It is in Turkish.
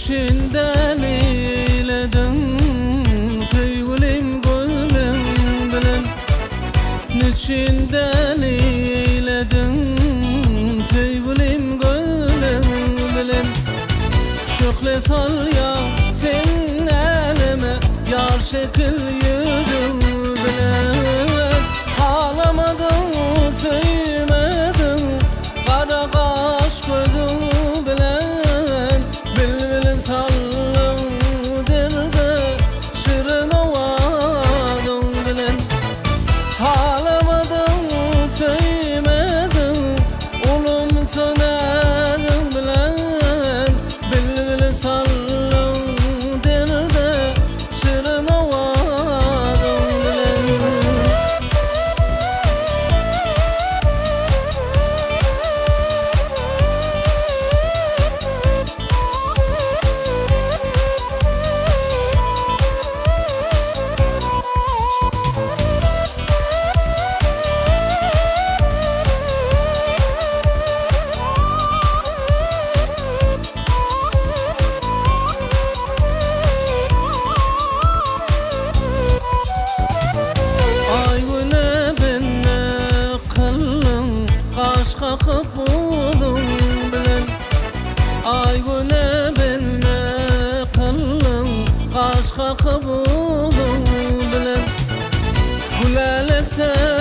Nüçinden eyledin sevgilim gönlüm bilen, nüçinden eyledin sevgilim gönlüm bilen. Şöyle sal ya sen elime yar şekil yüzüm bilen. Ağlamadım sevmedim kara kaş gözüm bilen. Bilbilin sallı derde şirin ovadım bilen. Ağlamadım sevmedim ulum sönedim bilen. Bilbilin sallı derde şirin ovadım bilen. Kakıp buldum bilen, ay güne benme kıllım kaş kakıp buldum bilen. Gülelikte